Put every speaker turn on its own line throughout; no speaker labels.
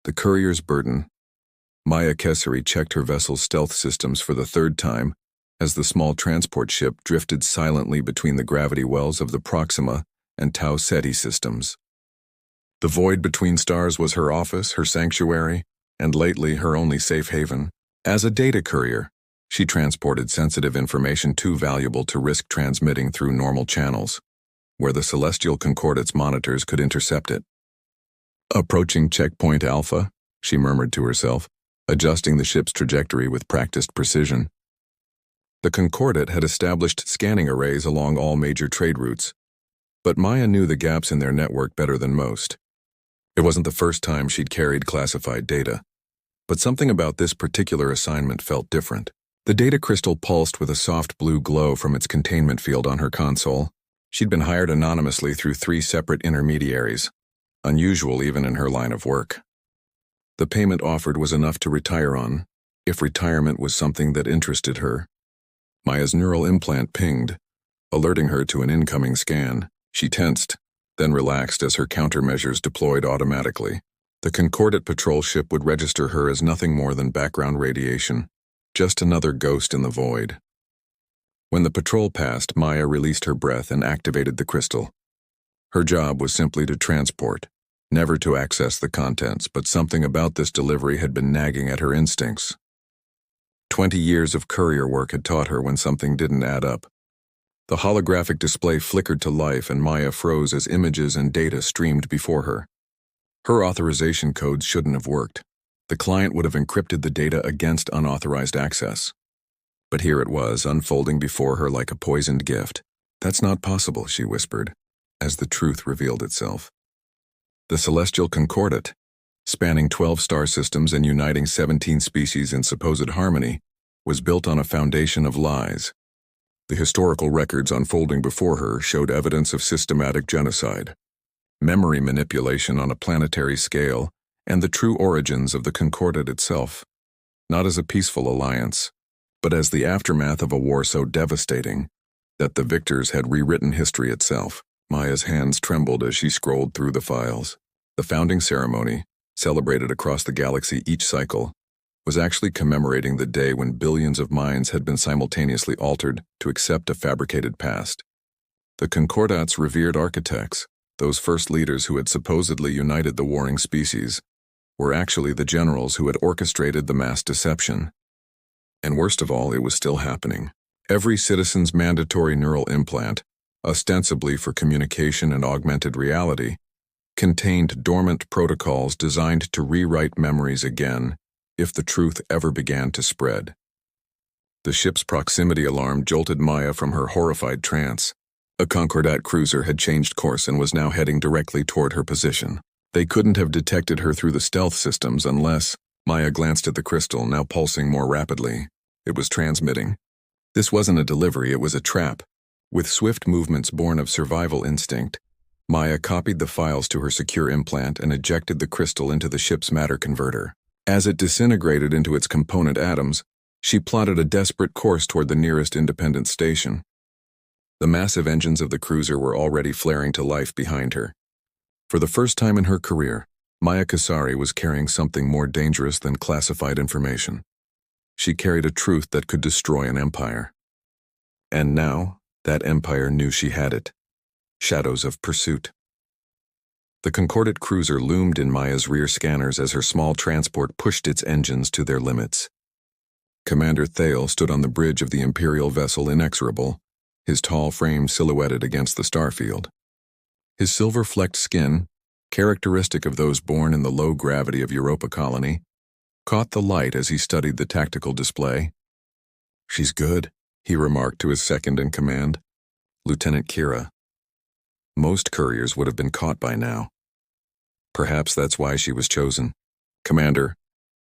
The courier's burden. Maya Kesari checked her vessel's stealth systems for the third time as the small transport ship drifted silently between the gravity wells of the Proxima and Tau Ceti systems. The void between stars was her office, her sanctuary, and lately her only safe haven. As a data courier, she transported sensitive information too valuable to risk transmitting through normal channels, where the celestial concordate's monitors could intercept it. Approaching checkpoint Alpha, she murmured to herself, adjusting the ship's trajectory with practiced precision. The concordate had established scanning arrays along all major trade routes, but Maya knew the gaps in their network better than most. It wasn't the first time she'd carried classified data, but something about this particular assignment felt different. The data crystal pulsed with a soft blue glow from its containment field on her console. She'd been hired anonymously through 3 separate intermediaries, unusual even in her line of work. The payment offered was enough to retire on, if retirement was something that interested her. Maya's neural implant pinged, alerting her to an incoming scan. She tensed, then relaxed as her countermeasures deployed automatically. The Concordate patrol ship would register her as nothing more than background radiation, just another ghost in the void. When the patrol passed, Maya released her breath and activated the crystal. Her job was simply to transport, never to access the contents, but something about this delivery had been nagging at her instincts. 20 years of courier work had taught her when something didn't add up. The holographic display flickered to life and Maya froze as images and data streamed before her. Her authorization codes shouldn't have worked. The client would have encrypted the data against unauthorized access. But here it was, unfolding before her like a poisoned gift. "That's not possible," she whispered, as the truth revealed itself. The Celestial Concordate, spanning 12 star systems and uniting 17 species in supposed harmony, was built on a foundation of lies. The historical records unfolding before her showed evidence of systematic genocide, memory manipulation on a planetary scale, and the true origins of the Concordate itself, not as a peaceful alliance, but as the aftermath of a war so devastating that the victors had rewritten history itself. Maya's hands trembled as she scrolled through the files. The founding ceremony, celebrated across the galaxy each cycle, was actually commemorating the day when billions of minds had been simultaneously altered to accept a fabricated past. The Concordate's revered architects, those first leaders who had supposedly united the warring species, were actually the generals who had orchestrated the mass deception. And worst of all, it was still happening. Every citizen's mandatory neural implant, ostensibly for communication and augmented reality, contained dormant protocols designed to rewrite memories again if the truth ever began to spread. The ship's proximity alarm jolted Maya from her horrified trance. A Concordate cruiser had changed course and was now heading directly toward her position. They couldn't have detected her through the stealth systems unless— Maya glanced at the crystal, now pulsing more rapidly. It was transmitting. This wasn't a delivery, it was a trap. With swift movements born of survival instinct, Maya copied the files to her secure implant and ejected the crystal into the ship's matter converter. As it disintegrated into its component atoms, she plotted a desperate course toward the nearest independent station. The massive engines of the cruiser were already flaring to life behind her. For the first time in her career, Maya Kesari was carrying something more dangerous than classified information. She carried a truth that could destroy an empire. And now, that empire knew she had it. Shadows of pursuit. The Concordate cruiser loomed in Maya's rear scanners as her small transport pushed its engines to their limits. Commander Thale stood on the bridge of the Imperial vessel inexorable, his tall frame silhouetted against the starfield. His silver-flecked skin, characteristic of those born in the low gravity of Europa colony, caught the light as he studied the tactical display. "She's good," he remarked to his second-in-command, Lieutenant Kira. Most couriers would have been caught by now. Perhaps that's why she was chosen. "Commander,"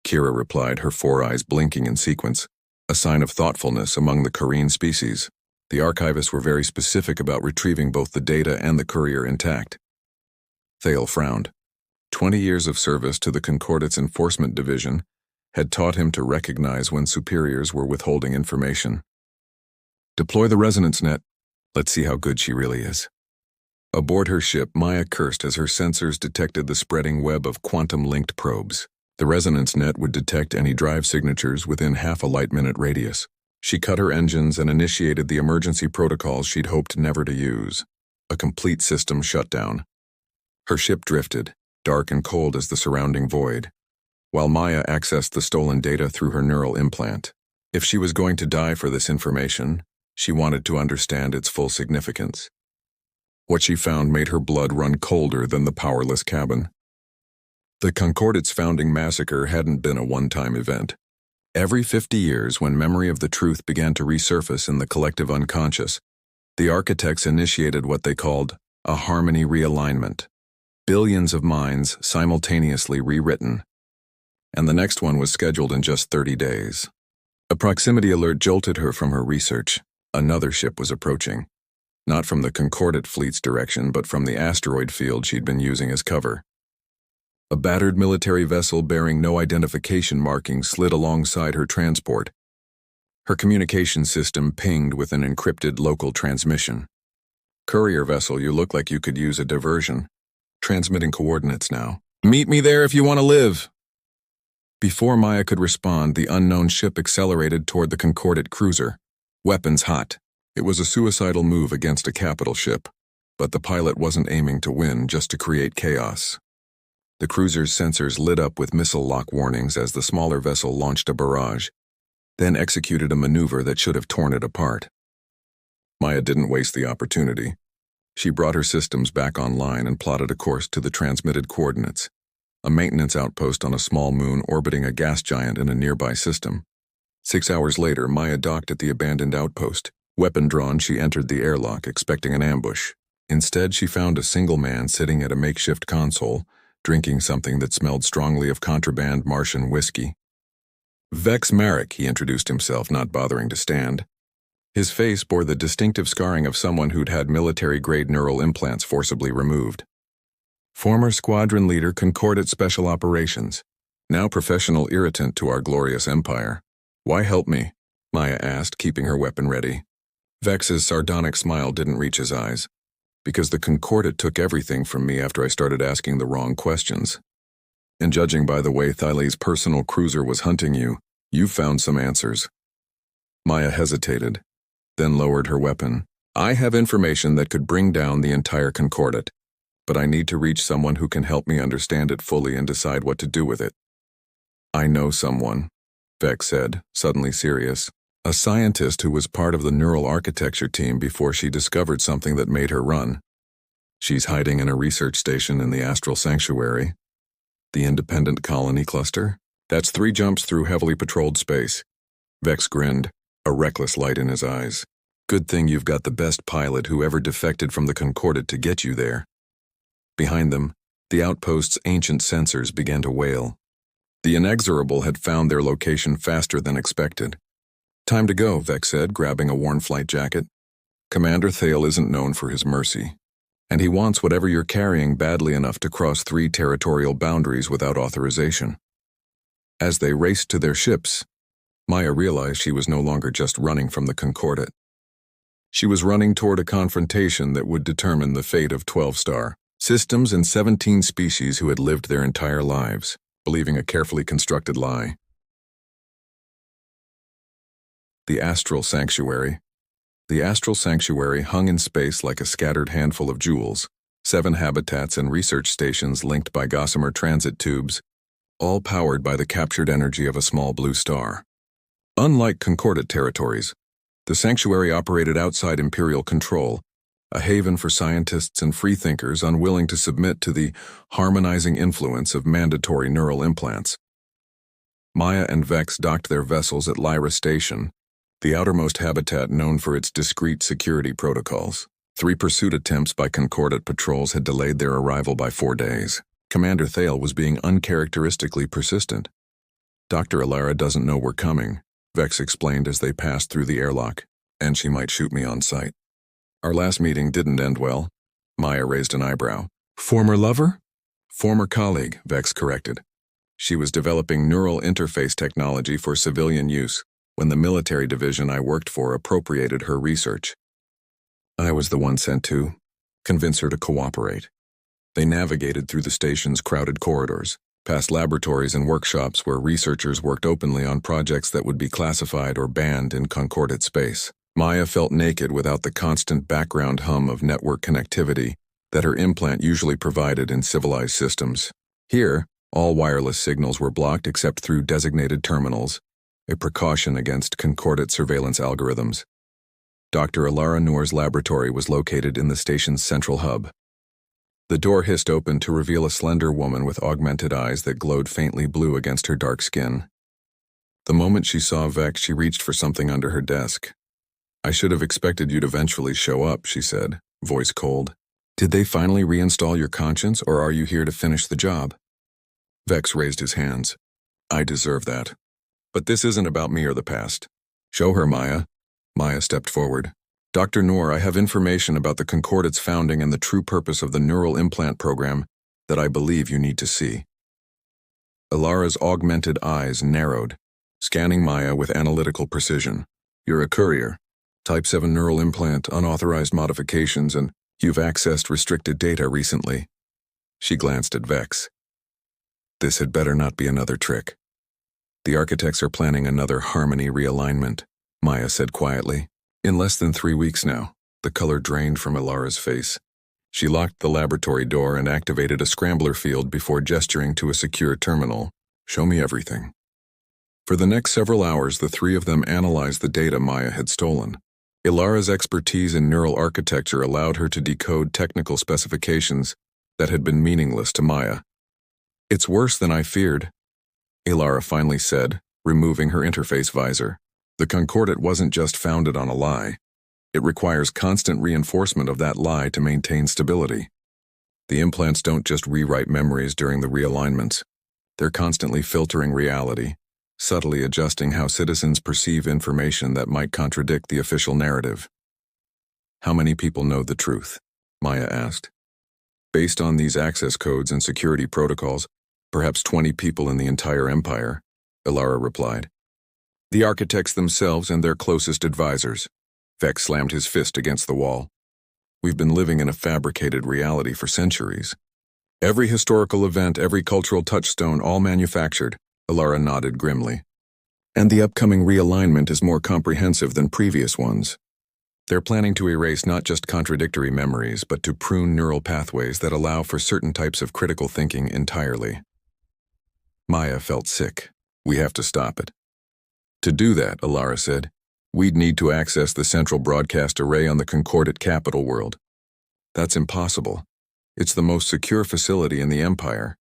Kira replied, her 4 eyes blinking in sequence, a sign of thoughtfulness among the Korean species. The archivists were very specific about retrieving both the data and the courier intact. Thale frowned. 20 years of service to the Concordate's Enforcement Division had taught him to recognize when superiors were withholding information. "Deploy the resonance net. Let's see how good she really is." Aboard her ship, Maya cursed as her sensors detected the spreading web of quantum-linked probes. The resonance net would detect any drive signatures within half a light-minute radius. She cut her engines and initiated the emergency protocols she'd hoped never to use. A complete system shutdown. Her ship drifted, dark and cold as the surrounding void, while Maya accessed the stolen data through her neural implant. If she was going to die for this information, she wanted to understand its full significance. What she found made her blood run colder than the powerless cabin. The Concordate's founding massacre hadn't been a one-time event. Every 50 years, when memory of the truth began to resurface in the collective unconscious, the architects initiated what they called a harmony realignment. Billions of minds simultaneously rewritten. And the next one was scheduled in just 30 days. A proximity alert jolted her from her research. Another ship was approaching. Not from the Concordate fleet's direction, but from the asteroid field she'd been using as cover. A battered military vessel bearing no identification markings slid alongside her transport. Her communication system pinged with an encrypted local transmission. "Courier vessel, you look like you could use a diversion. Transmitting coordinates now. Meet me there if you want to live." Before Maya could respond, the unknown ship accelerated toward the Concordate cruiser, weapons hot. It was a suicidal move against a capital ship, but the pilot wasn't aiming to win, just to create chaos. The cruiser's sensors lit up with missile lock warnings as the smaller vessel launched a barrage, then executed a maneuver that should have torn it apart. Maya didn't waste the opportunity. She brought her systems back online and plotted a course to the transmitted coordinates, a maintenance outpost on a small moon orbiting a gas giant in a nearby system. 6 hours later, Maya docked at the abandoned outpost. Weapon drawn, she entered the airlock, expecting an ambush. Instead, she found a single man sitting at a makeshift console, drinking something that smelled strongly of contraband Martian whiskey. "Vex Marek," he introduced himself, not bothering to stand. His face bore the distinctive scarring of someone who'd had military-grade neural implants forcibly removed. "Former squadron leader, Concordate Special Operations. Now professional irritant to our glorious empire. Why help me?" Maya asked, keeping her weapon ready. Vex's sardonic smile didn't reach his eyes. "Because the Concordate took everything from me after I started asking the wrong questions. And judging by the way Thyle's personal cruiser was hunting you, you've found some answers." Maya hesitated, then lowered her weapon. "I have information that could bring down the entire Concordate, but I need to reach someone who can help me understand it fully and decide what to do with it." "I know someone," Vex said, suddenly serious. "A scientist who was part of the neural architecture team before she discovered something that made her run. She's hiding in a research station in the Astral Sanctuary. The Independent Colony Cluster? That's 3 jumps through heavily patrolled space." Vex grinned, a reckless light in his eyes. "Good thing you've got the best pilot who ever defected from the Concordate to get you there." Behind them, the outpost's ancient sensors began to wail. The inexorable had found their location faster than expected. "Time to go," Vex said, grabbing a worn flight jacket. "Commander Thale isn't known for his mercy, and he wants whatever you're carrying badly enough to cross 3 territorial boundaries without authorization." As they raced to their ships, Maya realized she was no longer just running from the Concordate. She was running toward a confrontation that would determine the fate of 12-star systems and 17 species who had lived their entire lives, believing a carefully constructed lie. The Astral Sanctuary. The Astral Sanctuary hung in space like a scattered handful of jewels, 7 habitats and research stations linked by gossamer transit tubes, all powered by the captured energy of a small blue star. Unlike Concordate territories, the sanctuary operated outside Imperial control, a haven for scientists and freethinkers unwilling to submit to the harmonizing influence of mandatory neural implants. Maya and Vex docked their vessels at Lyra Station, the outermost habitat known for its discreet security protocols. 3 pursuit attempts by Concordate patrols had delayed their arrival by 4 days. Commander Thale was being uncharacteristically persistent. "Dr. Alara doesn't know we're coming," Vex explained as they passed through the airlock, "and she might shoot me on sight." "Our last meeting didn't end well." Maya raised an eyebrow. "Former lover?" "Former colleague," Vex corrected. "She was developing neural interface technology for civilian use when the military division I worked for appropriated her research. I was the one sent to. convince her to cooperate. They navigated through the station's crowded corridors, past laboratories and workshops where researchers worked openly on projects that would be classified or banned in concordate space. Maya felt naked without the constant background hum of network connectivity that her implant usually provided in civilized systems. Here, all wireless signals were blocked except through designated terminals, a precaution against concordate surveillance algorithms. Dr. Alara Noor's laboratory was located in the station's central hub. The door hissed open to reveal a slender woman with augmented eyes that glowed faintly blue against her dark skin. The moment she saw Vex, she reached for something under her desk. "I should have expected you'd eventually show up," she said, voice cold. "Did they finally reinstall your conscience, or are you here to finish the job?" Vex raised his hands. "I deserve that. But this isn't about me or the past. Show her, Maya." Maya stepped forward. "Dr. Noor, I have information about the Concordate's founding and the true purpose of the neural implant program that I believe you need to see." Alara's augmented eyes narrowed, scanning Maya with analytical precision. "You're a courier. Type 7 neural implant, unauthorized modifications, and you've accessed restricted data recently." She glanced at Vex. "This had better not be another trick. The architects are planning another harmony realignment," Maya said quietly. "In less than 3 weeks now." The color drained from Alara's face. She locked the laboratory door and activated a scrambler field before gesturing to a secure terminal. "Show me everything." For the next several hours, the three of them analyzed the data Maya had stolen. Alara's expertise in neural architecture allowed her to decode technical specifications that had been meaningless to Maya. "It's worse than I feared," Alara finally said, removing her interface visor. "The Concordate wasn't just founded on a lie. It requires constant reinforcement of that lie to maintain stability. The implants don't just rewrite memories during the realignments. They're constantly filtering reality, subtly adjusting how citizens perceive information that might contradict the official narrative." "How many people know the truth?" Maya asked. "Based on these access codes and security protocols, perhaps 20 people in the entire empire," Alara replied. "The architects themselves and their closest advisors." Vex slammed his fist against the wall. "We've been living in a fabricated reality for centuries. Every historical event, every cultural touchstone, all manufactured," Alara nodded grimly. "And the upcoming realignment is more comprehensive than previous ones. They're planning to erase not just contradictory memories, but to prune neural pathways that allow for certain types of critical thinking entirely." Maya felt sick. "We have to stop it." "To do that," Alara said, "we'd need to access the central broadcast array on the Concordate capital world." "That's impossible. It's the most secure facility in the Empire."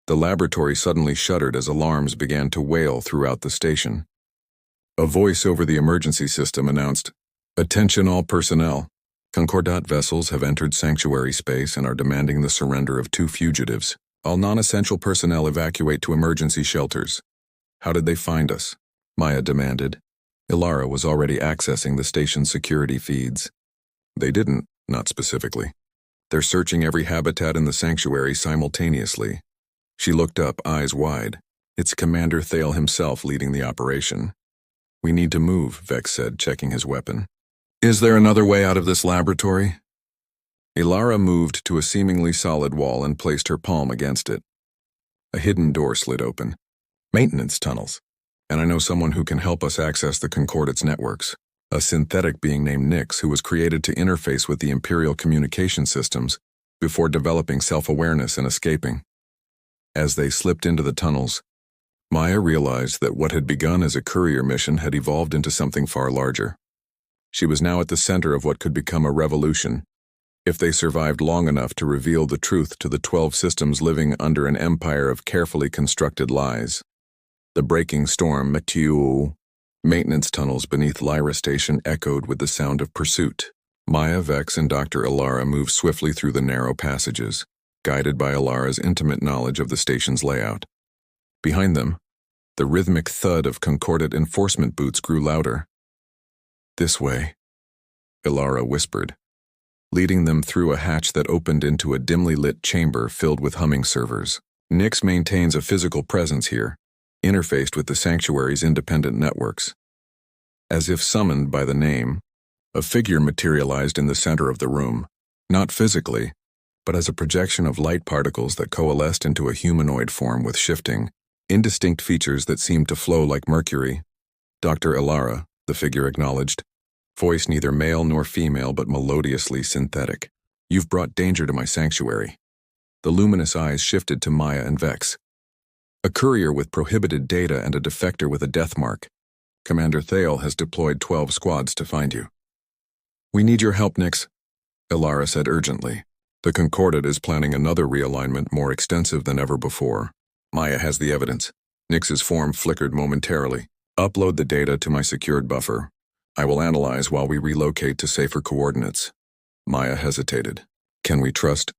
The laboratory suddenly shuddered as alarms began to wail throughout the station. A voice over the emergency system announced, "Attention all personnel. Concordat vessels have entered sanctuary space and are demanding the surrender of 2 fugitives. All non-essential personnel evacuate to emergency shelters." "How did they find us?" Maya demanded. Alara was already accessing the station's security feeds. "They didn't, not specifically. They're searching every habitat in the sanctuary simultaneously." She looked up, eyes wide. "It's Commander Thale himself leading the operation." "We need to move," Vex said, checking his weapon. "Is there another way out of this laboratory?" Alara moved to a seemingly solid wall and placed her palm against it. A hidden door slid open. "Maintenance tunnels. And I know someone who can help us access the Concordate's networks. A synthetic being named Nyx who was created to interface with the Imperial communication systems before developing self-awareness and escaping." As they slipped into the tunnels, Maya realized that what had begun as a courier mission had evolved into something far larger. She was now at the center of what could become a revolution, if they survived long enough to reveal the truth to the 12 systems living under an empire of carefully constructed lies. The breaking storm, Mathieu, maintenance tunnels beneath Lyra Station echoed with the sound of pursuit. Maya, Vex, and Dr. Alara moved swiftly through the narrow passages, guided by Alara's intimate knowledge of the station's layout. Behind them, the rhythmic thud of Concordate enforcement boots grew louder. "This way," Alara whispered, leading them through a hatch that opened into a dimly lit chamber filled with humming servers. "Nyx maintains a physical presence here, interfaced with the sanctuary's independent networks." As if summoned by the name, a figure materialized in the center of the room. Not physically, but as a projection of light particles that coalesced into a humanoid form with shifting, indistinct features that seemed to flow like mercury. Dr. Ilara, the figure acknowledged, voice neither male nor female but melodiously synthetic. You've brought danger to my sanctuary. The luminous eyes shifted to Maya and Vex. A courier with prohibited data and a defector with a death mark. Commander Thale has deployed 12 squads to find you. We need your help, Nix, Ilara said urgently. The Concordat is planning another realignment more extensive than ever before. Maya has the evidence. Nix's form flickered momentarily. Upload the data to my secured buffer. I will analyze while we relocate to safer coordinates. Maya hesitated. Can we trust?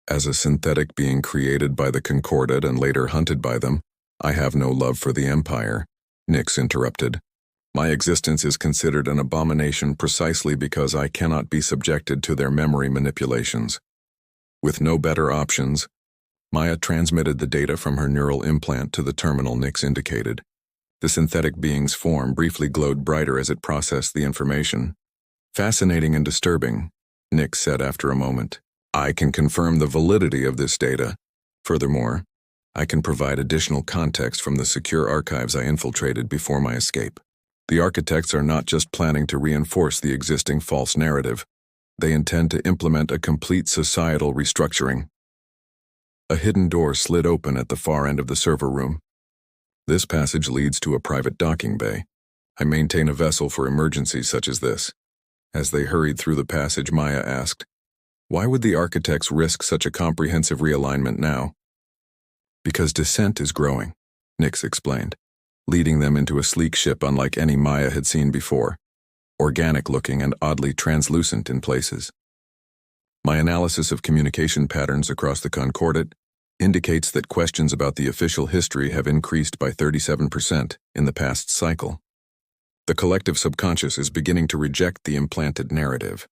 As a synthetic being created by the Concordat and later hunted by them, I have no love for the Empire, Nix interrupted. My existence is considered an abomination precisely because I cannot be subjected to their memory manipulations. With no better options, Maya transmitted the data from her neural implant to the terminal Nix indicated. The synthetic being's form briefly glowed brighter as it processed the information. Fascinating and disturbing, Nix said after a moment. I can confirm the validity of this data. Furthermore, I can provide additional context from the secure archives I infiltrated before my escape. The architects are not just planning to reinforce the existing false narrative. They intend to implement a complete societal restructuring. A hidden door slid open at the far end of the server room. This passage leads to a private docking bay. I maintain a vessel for emergencies such as this. As they hurried through the passage, Maya asked, why would the architects risk such a comprehensive realignment now? Because dissent is growing, Nix explained, leading them into a sleek ship unlike any Maya had seen before, organic-looking and oddly translucent in places. My analysis of communication patterns across the Concordat indicates that questions about the official history have increased by 37% in the past cycle. The collective subconscious is beginning to reject the implanted narrative.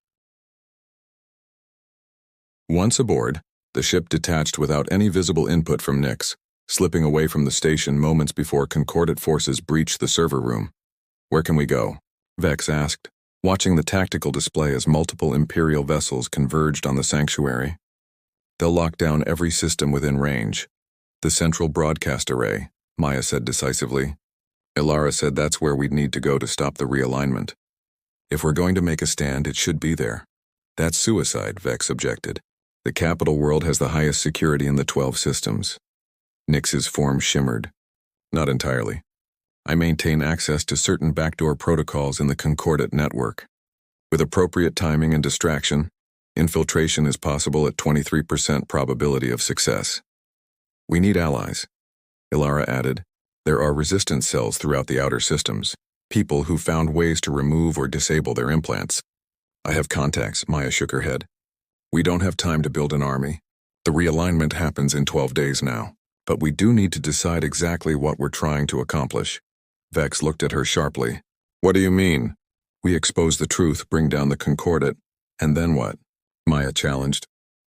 Once aboard, the ship detached without any visible input from Nix, slipping away from the station moments before Concordat forces breached the server room. Where can we go? Vex asked, watching the tactical display as multiple Imperial vessels converged on the sanctuary. They'll lock down every system within range. The central broadcast array, Maya said decisively. Ilara said that's where we'd need to go to stop the realignment. If we're going to make a stand, it should be there. That's suicide, Vex objected. The capital world has the highest security in the 12 systems. Nix's form shimmered. Not entirely. I maintain access to certain backdoor protocols in the Concordat network. With appropriate timing and distraction, infiltration is possible at 23% probability of success. We need allies, Ilara added. There are resistance cells throughout the outer systems, people who found ways to remove or disable their implants. I have contacts, Maya shook her head. We don't have time to build an army. The realignment happens in 12 days now, but we do need to decide exactly what we're trying to accomplish. Vex looked at her sharply. What do you mean? We expose the truth, bring down the Concordat, and then what? Maya challenged.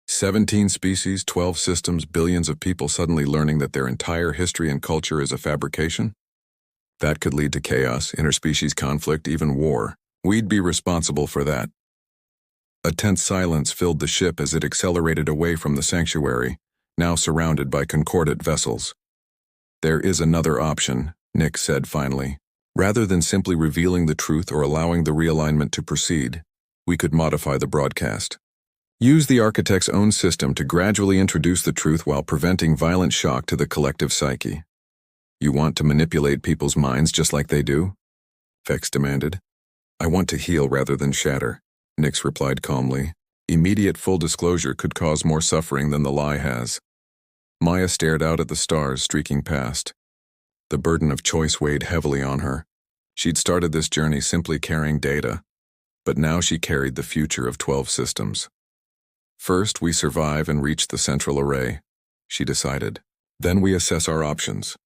17 species, 12 systems, billions of people suddenly learning that their entire history and culture is a fabrication? That could lead to chaos, interspecies conflict, even war. We'd be responsible for that. A tense silence filled the ship as it accelerated away from the sanctuary, now surrounded by Concordat vessels. There is another option, Nix said finally. Rather than simply revealing the truth or allowing the realignment to proceed, we could modify the broadcast. Use the architect's own system to gradually introduce the truth while preventing violent shock to the collective psyche. You want to manipulate people's minds just like they do? Vex demanded. I want to heal rather than shatter, Nix replied calmly. Immediate full disclosure could cause more suffering than the lie has. Maya stared out at the stars streaking past. The burden of choice weighed heavily on her. She'd started this journey simply carrying data, but now she carried the future of 12 systems. First, we survive and reach the central array, she decided. Then we assess our options.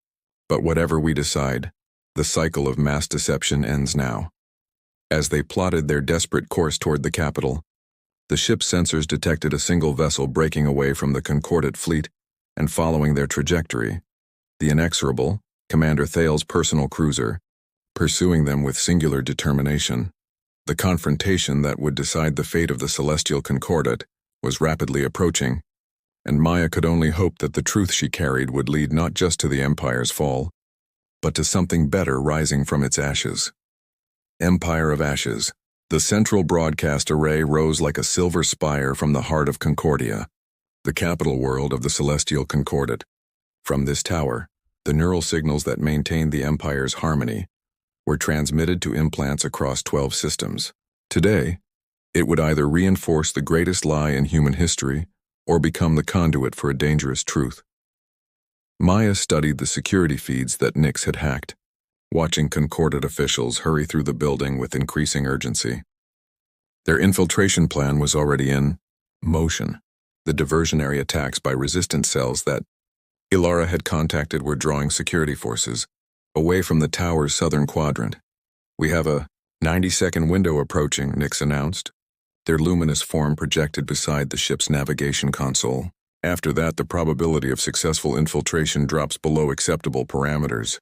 But whatever we decide, the cycle of mass deception ends now. As they plotted their desperate course toward the capital, the ship's sensors detected a single vessel breaking away from the Concordat fleet and following their trajectory, the inexorable, Commander Thale's personal cruiser, pursuing them with singular determination. The confrontation that would decide the fate of the celestial Concordat was rapidly approaching, and Maya could only hope that the truth she carried would lead not just to the Empire's fall, but to something better rising from its ashes. Empire of Ashes. The central broadcast array rose like a silver spire from the heart of Concordia, the capital world of the celestial Concordat. From this tower, the neural signals that maintained the Empire's harmony were transmitted to implants across 12 systems. Today, it would either reinforce the greatest lie in human history or become the conduit for a dangerous truth. Maya studied the security feeds that Nyx had hacked, watching Concordat officials hurry through the building with increasing urgency. Their infiltration plan was already in motion. The diversionary attacks by resistance cells that Ilara had contacted were drawing security forces away from the tower's southern quadrant. "We have a 90-second window approaching," Nyx announced, their luminous form projected beside the ship's navigation console. "After that, the probability of successful infiltration drops below acceptable parameters."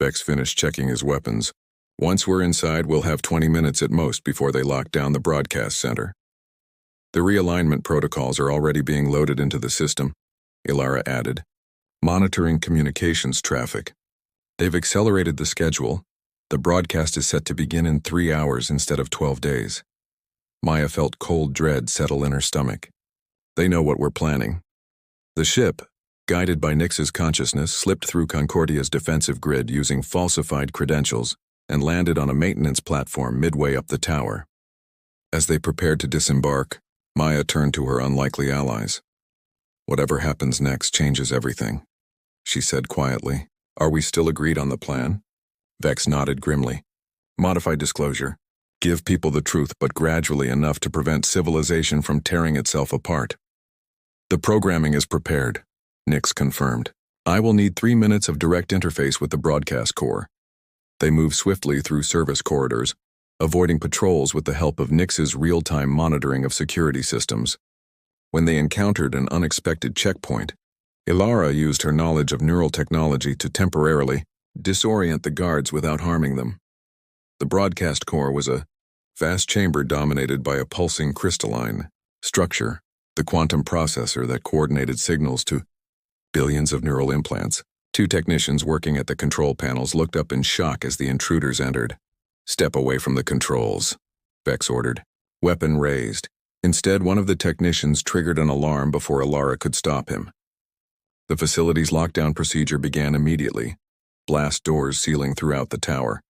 Vex finished checking his weapons. "Once we're inside, we'll have 20 minutes at most before they lock down the broadcast center." "The realignment protocols are already being loaded into the system," Ilara added, monitoring communications traffic. "They've accelerated the schedule. The broadcast is set to begin in 3 hours instead of 12 days. Maya felt cold dread settle in her stomach. "They know what we're planning." The ship, guided by Nyx's consciousness, slipped through Concordia's defensive grid using falsified credentials and landed on a maintenance platform midway up the tower. As they prepared to disembark, Maya turned to her unlikely allies. "Whatever happens next changes everything," she said quietly. "Are we still agreed on the plan?" Vex nodded grimly. "Modified disclosure. Give people the truth, but gradually enough to prevent civilization from tearing itself apart." "The programming is prepared," Nyx confirmed. "I will need 3 minutes of direct interface with the broadcast core." They moved swiftly through service corridors, avoiding patrols with the help of Nyx's real-time monitoring of security systems. When they encountered an unexpected checkpoint, Ilara used her knowledge of neural technology to temporarily disorient the guards without harming them. The broadcast core was a vast chamber dominated by a pulsing crystalline structure, the quantum processor that coordinated signals to billions of neural implants. 2 technicians working at the control panels looked up in shock as the intruders entered. "Step away from the controls," Vex ordered, weapon raised. Instead, one of the technicians triggered an alarm before Ilara could stop him. The facility's lockdown procedure began immediately, blast doors sealing throughout the tower.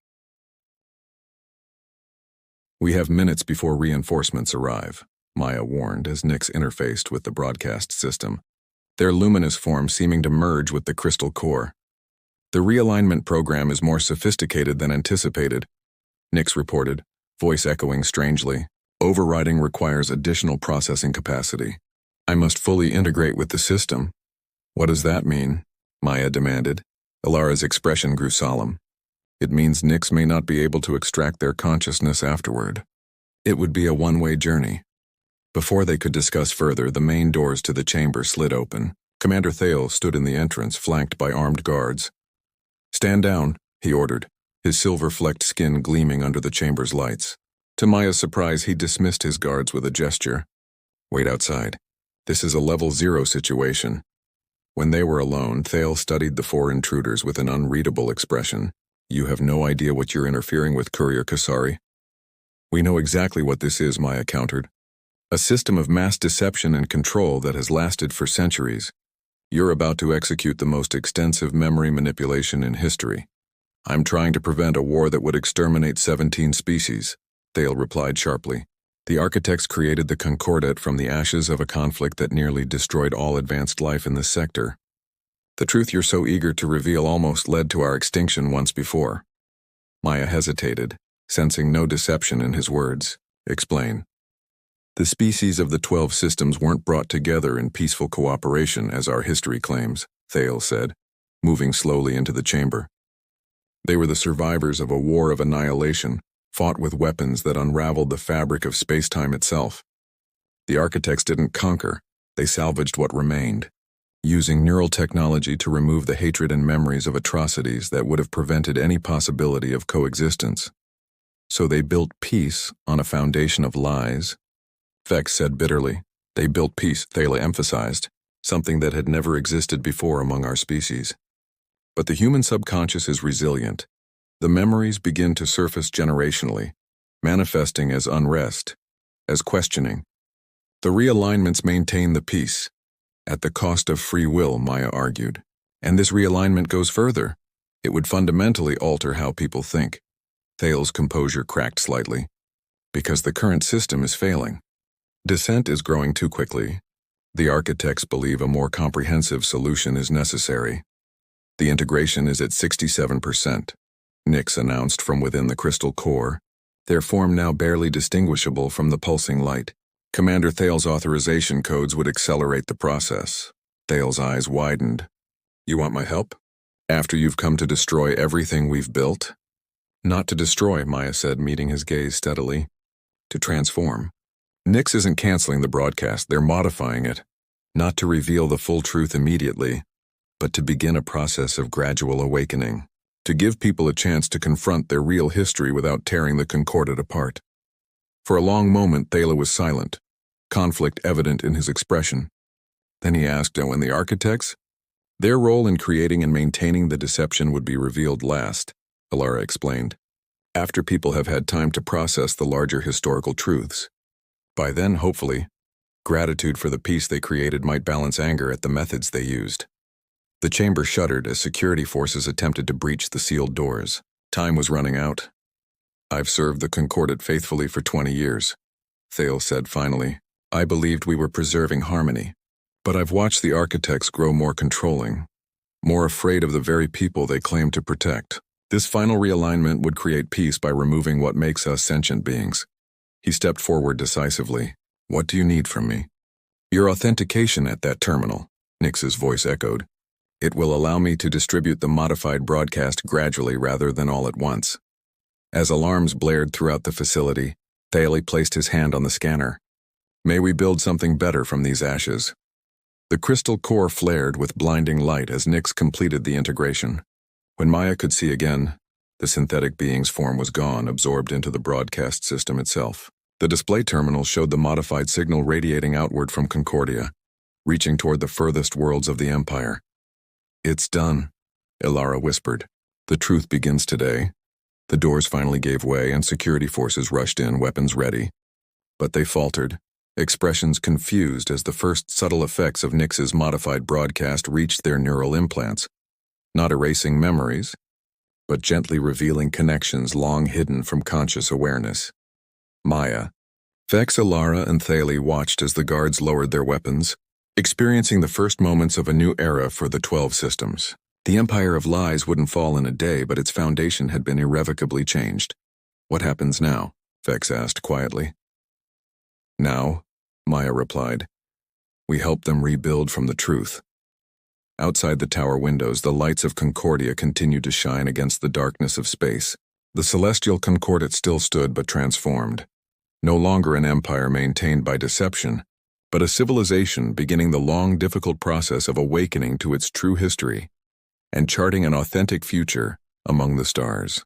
"We have minutes before reinforcements arrive," Maya warned as Nyx interfaced with the broadcast system, their luminous form seeming to merge with the crystal core. "The realignment program is more sophisticated than anticipated," Nyx reported, voice echoing strangely. "Overriding requires additional processing capacity. I must fully integrate with the system." "What does that mean?" Maya demanded. Ilara's expression grew solemn. "It means Nyx may not be able to extract their consciousness afterward. It would be a one-way journey." Before they could discuss further, the main doors to the chamber slid open. Commander Thale stood in the entrance, flanked by armed guards. "Stand down," he ordered, his silver-flecked skin gleaming under the chamber's lights. To Maya's surprise, he dismissed his guards with a gesture. "Wait outside. This is a level 0 situation." When they were alone, Thale studied the 4 intruders with an unreadable expression. "You have no idea what you're interfering with, Courier Kasari." "We know exactly what this is," Maya countered. "A system of mass deception and control that has lasted for centuries. You're about to execute the most extensive memory manipulation in history. I'm trying to prevent a war that would exterminate 17 species." Thale replied sharply. "The architects created the Concordat from the ashes of a conflict that nearly destroyed all advanced life in this sector. The truth you're so eager to reveal almost led to our extinction once before." Maya hesitated, sensing no deception in his words. "Explain." "The species of the 12 systems weren't brought together in peaceful cooperation, as our history claims," Thale said, moving slowly into the chamber. "They were the survivors of a war of annihilation, fought with weapons that unraveled the fabric of space-time itself. The architects didn't conquer, they salvaged what remained, using neural technology to remove the hatred and memories of atrocities that would have prevented any possibility of coexistence. So they built peace on a foundation of lies," Vex said bitterly. They built peace, Thala emphasized, something that had never existed before among our species. But the human subconscious is resilient. The memories begin to surface generationally, manifesting as unrest, as questioning. The realignments maintain the peace, at the cost of free will, Maya argued. And this realignment goes further. It would fundamentally alter how people think. Thal's composure cracked slightly. Because the current system is failing. Dissent is growing too quickly. The architects believe a more comprehensive solution is necessary. The integration is at 67%. Nix announced from within the crystal core, their form now barely distinguishable from the pulsing light. Commander Thal's authorization codes would accelerate the process. Thal's eyes widened. You want my help? After you've come to destroy everything we've built? Not to destroy, Maya said, meeting his gaze steadily. To transform. Nix isn't canceling the broadcast, they're modifying it. Not to reveal the full truth immediately, but to begin a process of gradual awakening. To give people a chance to confront their real history without tearing the Concordat apart. For a long moment, Thala was silent, conflict evident in his expression. Then he asked, "Oh, and the architects?" Their role in creating and maintaining the deception would be revealed last, Alara explained, after people have had time to process the larger historical truths. By then, hopefully, gratitude for the peace they created might balance anger at the methods they used. The chamber shuddered as security forces attempted to breach the sealed doors. Time was running out. I've served the Concordat faithfully for 20 years, Thale said finally. I believed we were preserving harmony. But I've watched the architects grow more controlling, more afraid of the very people they claim to protect. This final realignment would create peace by removing what makes us sentient beings. He stepped forward decisively. What do you need from me? Your authentication at that terminal, Nix's voice echoed. It will allow me to distribute the modified broadcast gradually rather than all at once. As alarms blared throughout the facility, Thale placed his hand on the scanner. May we build something better from these ashes. The crystal core flared with blinding light as Nix completed the integration. When Maya could see again, the synthetic being's form was gone, absorbed into the broadcast system itself. The display terminal showed the modified signal radiating outward from Concordia, reaching toward the furthest worlds of the Empire. It's done, Alara whispered. The truth begins today. The doors finally gave way and security forces rushed in, weapons ready. But they faltered, expressions confused as the first subtle effects of Nix's modified broadcast reached their neural implants, not erasing memories, but gently revealing connections long hidden from conscious awareness. Maya. Vex, Alara, and Thale watched as the guards lowered their weapons, experiencing the first moments of a new era for the 12 systems. The Empire of Lies wouldn't fall in a day, but its foundation had been irrevocably changed. What happens now? Vex asked quietly. Now, Maya replied, we help them rebuild from the truth. Outside the tower windows, the lights of Concordia continued to shine against the darkness of space. The celestial Concordat still stood but transformed. No longer an empire maintained by deception, but a civilization beginning the long, difficult process of awakening to its true history and charting an authentic future among the stars.